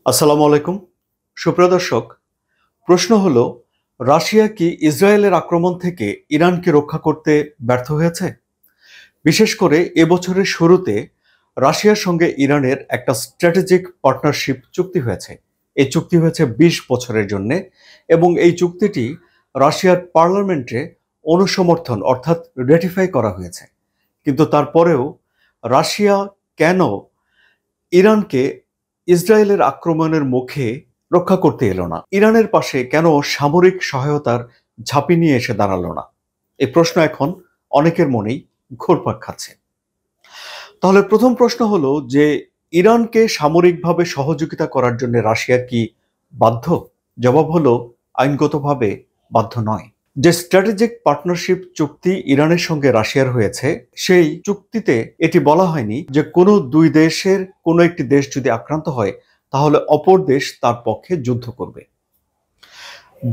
আসসালামু আলাইকুম। সুপ্রিয় দর্শক, প্রশ্ন হলো, রাশিয়া কি ইসরায়েলের আক্রমণ থেকে ইরানকে রক্ষা করতে ব্যর্থ হয়েছে? বিশেষ করে এবছরের শুরুতে রাশিয়ার সঙ্গে ইরানের একটা স্ট্র্যাটেজিক পার্টনারশিপ চুক্তি হয়েছে। এই চুক্তি হয়েছে ২০ বছরের জন্য এবং এই চুক্তিটি রাশিয়ার পার্লামেন্টে অনুসমর্থন অর্থাৎ রেটিফাই করা হয়েছে। কিন্তু তারপরেও রাশিয়া কেন ইরানকে ইসরায়েলের আক্রমণের মুখে রক্ষা করতে এলো না? ইরানের পাশে কেন সামরিক সহায়তার ঝাঁপি নিয়ে এসে দাঁড়ালো না? এই প্রশ্ন এখন অনেকের মনেই ঘুরপাক খাচ্ছে। তাহলে প্রথম প্রশ্ন হলো যে, ইরানকে সামরিকভাবে সহযোগিতা করার জন্য রাশিয়া কি বাধ্য? জবাব হলো, আইনগতভাবে বাধ্য নয়। যে স্ট্র্যাটেজিক পার্টনারশিপ চুক্তি ইরানের সঙ্গে রাশিয়ার হয়েছে, সেই চুক্তিতে এটি বলা হয়নি যে কোনো দুই দেশের কোনো একটি দেশ যদি আক্রান্ত হয় তাহলে অপর দেশ তার পক্ষে যুদ্ধ করবে।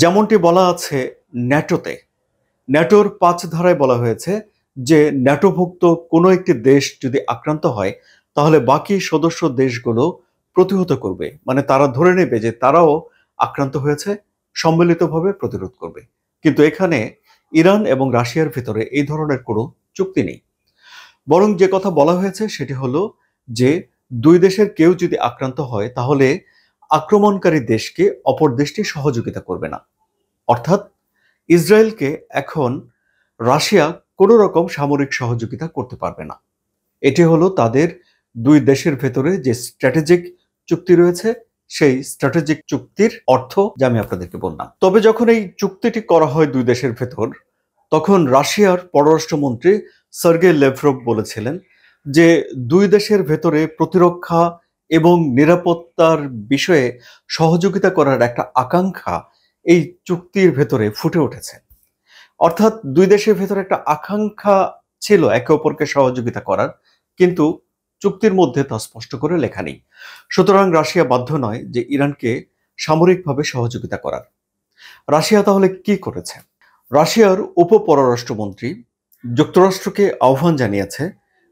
যেমনটি বলা আছে ন্যাটোতে, ন্যাটোর ৫ ধারায় বলা হয়েছে যে ন্যাটোভুক্ত কোনো একটি দেশ যদি আক্রান্ত হয় তাহলে বাকি সদস্য দেশগুলো প্রতিহত করবে, মানে তারা ধরে নেবে যে তারাও আক্রান্ত হয়েছে, সম্মিলিতভাবে প্রতিরোধ করবে। কিন্তু এখানে ইরান এবং রাশিয়ার ভিতরে এই ধরনের কোনো চুক্তি নেই। বরং যে কথা বলা হয়েছে সেটি হলো যে দুই দেশের কেউ যদি আক্রান্ত হয় তাহলে আক্রমণকারী দেশকে অপর দেশটি সহযোগিতা করবে না। অর্থাৎ ইসরায়েলকে এখন রাশিয়া কোনো রকম সামরিক সহযোগিতা করতে পারবে না। এটি হলো তাদের দুই দেশের ভেতরে যে স্ট্র্যাটেজিক চুক্তি রয়েছে, সেই স্ট্র্যাটেজিক চুক্তির অর্থ যা আমি আপনাদেরকে বললাম। তবে যখন এই চুক্তিটি করা হয় দুই দেশের ভেতর, তখন রাশিয়ার পররাষ্ট্রমন্ত্রী সার্গেই লেভরভ বলেছিলেন যে দুই দেশের ভেতরে প্রতিরক্ষা এবং নিরাপত্তার বিষয়ে সহযোগিতা করার একটা আকাঙ্ক্ষা এই চুক্তির ভেতরে ফুটে উঠেছে। অর্থাৎ দুই দেশের ভেতরে একটা আকাঙ্ক্ষা ছিল একে অপরকে সহযোগিতা করার, কিন্তু চুক্তির মধ্যে তা স্পষ্ট করে লেখা নেই। সুতরাং রাশিয়া বাধ্য নয় যে ইরানকে সামরিকভাবে সহযোগিতা করার। রাশিয়া তাহলে কি করেছে? রাশিয়ার উপপররাষ্ট্রমন্ত্রী যুক্তরাষ্ট্রকে আহ্বান জানিয়েছে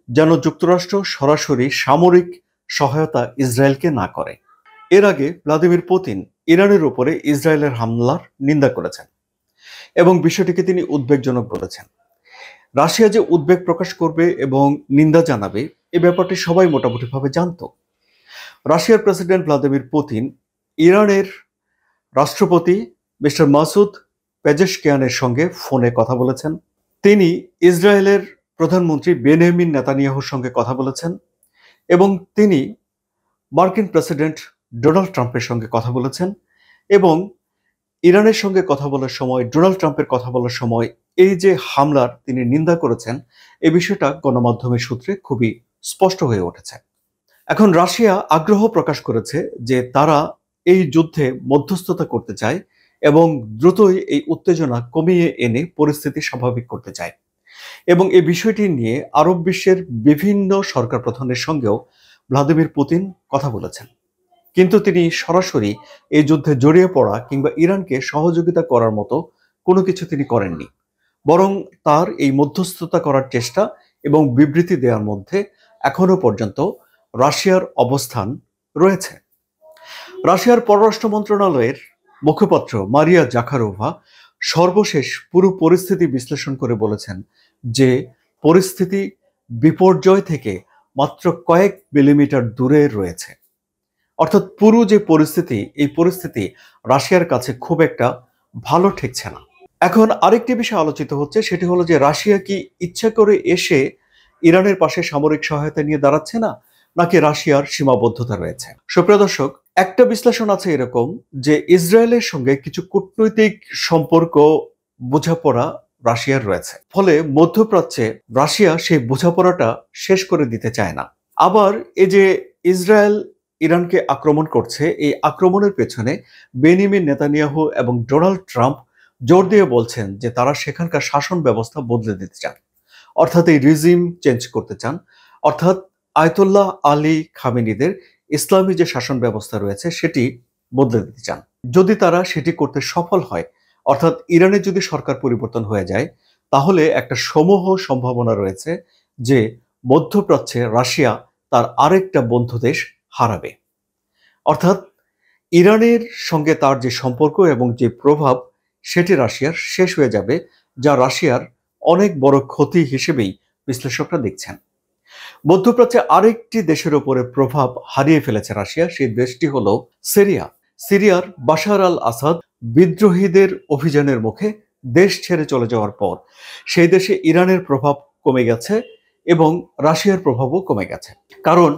যেন যুক্তরাষ্ট্র সরাসরি সামরিক সহায়তা ইসরায়েলকে না করে। এর আগে ভ্লাদিমির পুতিন ইরানের উপরে ইসরায়েলের হামলার নিন্দা করেছেন এবং বিষয়টিকে তিনি উদ্বেগজনক বলেছেন। রাশিয়া যে উদ্বেগ প্রকাশ করবে এবং নিন্দা জানাবে, এ ব্যাপারটি সবাই মোটামুটিভাবে জানত। রাশিয়ার প্রেসিডেন্ট ভ্লাদিমির পুতিন ইরানের রাষ্ট্রপতি মিস্টার মাসুদ পেজেশকিয়ানের সঙ্গে ফোনে কথা বলেছেন। তিনি ইসরায়েলের প্রধানমন্ত্রী বেনিয়ামিন নেতানিয়াহুর সঙ্গে কথা বলেছেন এবং তিনি মার্কিন প্রেসিডেন্ট ডোনাল্ড ট্রাম্পের সঙ্গে কথা বলেছেন এবং ইরানের সঙ্গে কথা বলার সময়, ডোনাল্ড ট্রাম্পের কথা বলার সময় এই যে হামলার তিনি নিন্দা করেছেন, এই বিষয়টা গণমাধ্যমের সূত্রে খুবই স্পষ্ট হয়ে উঠেছে। এখন রাশিয়া আগ্রহ প্রকাশ করেছে যে তারা এই যুদ্ধে মধ্যস্থতা করতে চায় এবং দ্রুতই এই উত্তেজনা কমিয়ে এনে পরিস্থিতি স্বাভাবিক করতে চায় এবং এই বিষয়টি নিয়ে আরব বিশ্বের বিভিন্ন সরকার প্রধানের সঙ্গেও ভ্লাদিমির পুতিন কথা বলেছেন। কিন্তু তিনি সরাসরি এই যুদ্ধে জড়িয়ে পড়া কিংবা ইরানকে সহযোগিতা করার মতো কোনো কিছু তিনি করেননি। বরং তার এই মধ্যস্থতা করার চেষ্টা এবং বিবৃতি দেওয়ার মধ্যে এখনো পর্যন্ত রাশিয়ার অবস্থান রয়েছে। রাশিয়ার পররাষ্ট্র মন্ত্রণালয়ের মুখপাত্র মারিয়া জাখারোভা সর্বশেষ পুরো পরিস্থিতি বিশ্লেষণ করে বলেছেন যে পরিস্থিতি বিপর্যয় থেকে মাত্র কয়েক মিলিমিটার দূরে রয়েছে। অর্থাৎ পুরো যে পরিস্থিতি, এই পরিস্থিতি রাশিয়ার কাছে খুব একটা ভালো ঠেকছে না। এখন আরেকটি বিষয় আলোচিত হচ্ছে, সেটি হলো যে রাশিয়া কি ইচ্ছা করে এসে ইরানের পাশে সামরিক সহায়তা নিয়ে দাঁড়াচ্ছে না, নাকি রাশিয়ার সীমাবদ্ধতা রয়েছে? সুপ্রিয় দর্শক, একটা বিশ্লেষণ আছে এরকম যে ইসরায়েলের সঙ্গে কিছু কূটনৈতিক সম্পর্ক, বোঝাপড়া রাশিয়ার রয়েছে, ফলে মধ্যপ্রাচ্যে রাশিয়া সেই বোঝাপড়াটা শেষ করে দিতে চায় না। আবার এই যে ইসরায়েল ইরানকে আক্রমণ করছে, এই আক্রমণের পেছনে বেনিয়ামিন নেতানিয়াহু এবং ডোনাল্ড ট্রাম্প জোর দিয়ে বলছেন যে তারা সেখানকার শাসন ব্যবস্থা বদলে দিতে চান, অর্থাৎ এই রিজিম চেঞ্জ করতে চান, অর্থাৎ আয়তুল্লাহ আলী খামেনিদের ইসলামী যে শাসন ব্যবস্থা রয়েছে সেটি বদলে দিতে চান। যদি তারা সেটি করতে সফল হয়, অর্থাৎ ইরানে যদি সরকার পরিবর্তন হয়ে যায়, তাহলে একটা সমূহ সম্ভাবনা রয়েছে যে মধ্যপ্রাচ্যে রাশিয়া তার আরেকটা বন্ধু দেশ হারাবে। অর্থাৎ ইরানের সঙ্গে তার যে সম্পর্ক এবং যে প্রভাব সেটি রাশিয়ার শেষ হয়ে যাবে, যা রাশিয়ার অনেক বড় ক্ষতি হিসেবেই বিশ্লেষকরা দেখছেন। মধ্যপ্রাচ্যে আরেকটি দেশের উপরে প্রভাব হারিয়ে ফেলেছে রাশিয়া, সেই দেশটি হলো সিরিয়া। সিরিয়ার বাশার আল আসাদ বিদ্রোহীদের অভিযানের মুখে দেশ ছেড়ে চলে যাওয়ার পর সেই দেশে ইরানের প্রভাব কমে গেছে এবং রাশিয়ার প্রভাবও কমে গেছে। কারণ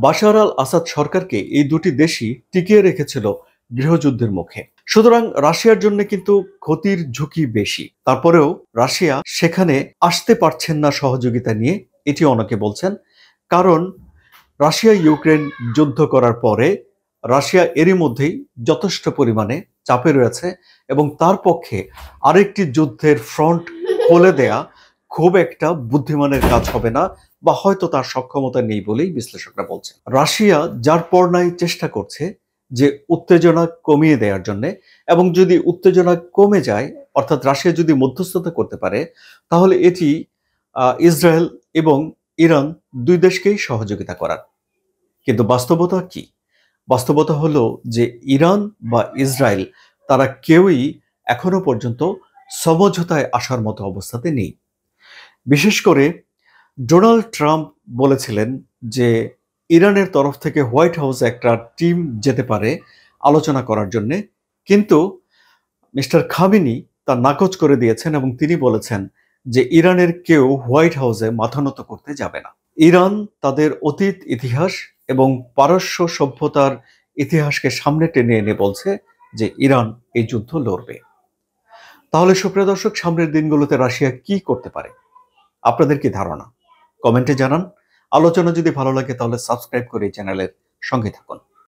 বাশার আল আসাদ সরকারকে এই দুটি দেশই টিকিয়ে রেখেছিল গৃহযুদ্ধের মুখে। সুতরাং রাশিয়ার জন্য কিন্তু ক্ষতির ঝুঁকি বেশি। তারপরেও রাশিয়া সেখানে আসতে পারছেন না সহযোগিতা নিয়ে, এটি অনেকে বলছেন। কারণ রাশিয়া ইউক্রেন যুদ্ধ করার পরে রাশিয়া এরই মধ্যেই যথেষ্ট পরিমাণে চাপে রয়েছে এবং তার পক্ষে আরেকটি যুদ্ধের ফ্রন্ট খুলে দেয়া খুব একটা বুদ্ধিমানের কাজ হবে না, বা হয়তো তার সক্ষমতা নেই বলেই বিশ্লেষকরা বলছেন। রাশিয়া যার পর্যায়ে চেষ্টা করছে যে উত্তেজনা কমিয়ে দেওয়ার জন্য, এবং যদি উত্তেজনা কমে যায় অর্থাৎ রাশিয়া যদি মধ্যস্থতা করতে পারে, তাহলে এটি ইসরায়েল এবং ইরান দুই দেশকেই সহযোগিতা করার। কিন্তু বাস্তবতা কি? বাস্তবতা হলো যে ইরান বা ইসরায়েল তারা কেউই এখনো পর্যন্ত সমঝোতায় আসার মতো অবস্থাতে নেই। বিশেষ করে ডোনাল্ড ট্রাম্প বলেছিলেন যে ইরানের তরফ থেকে হোয়াইট হাউসে একটা টিম যেতে পারে আলোচনা করার জন্য, কিন্তু মিস্টার খামেনি তা নাকচ করে দিয়েছেন এবং তিনি বলেছেন যে ইরানের কেউ হোয়াইট হাউসে মাথা নত করতে যাবে না। ইরান তাদের অতীত ইতিহাস এবং পারস্য সভ্যতার ইতিহাসকে সামনে টেনে এনে বলছে যে ইরান এই যুদ্ধ লড়বে। তাহলে সুপ্রিয় দর্শক, সামনের দিনগুলোতে রাশিয়া কি করতে পারে? আপনাদের কি ধারণা? কমেন্টে জানান। আলোচনা যদি ভালো লাগে তাহলে সাবস্ক্রাইব করে এই চ্যানেলের সঙ্গে থাকুন।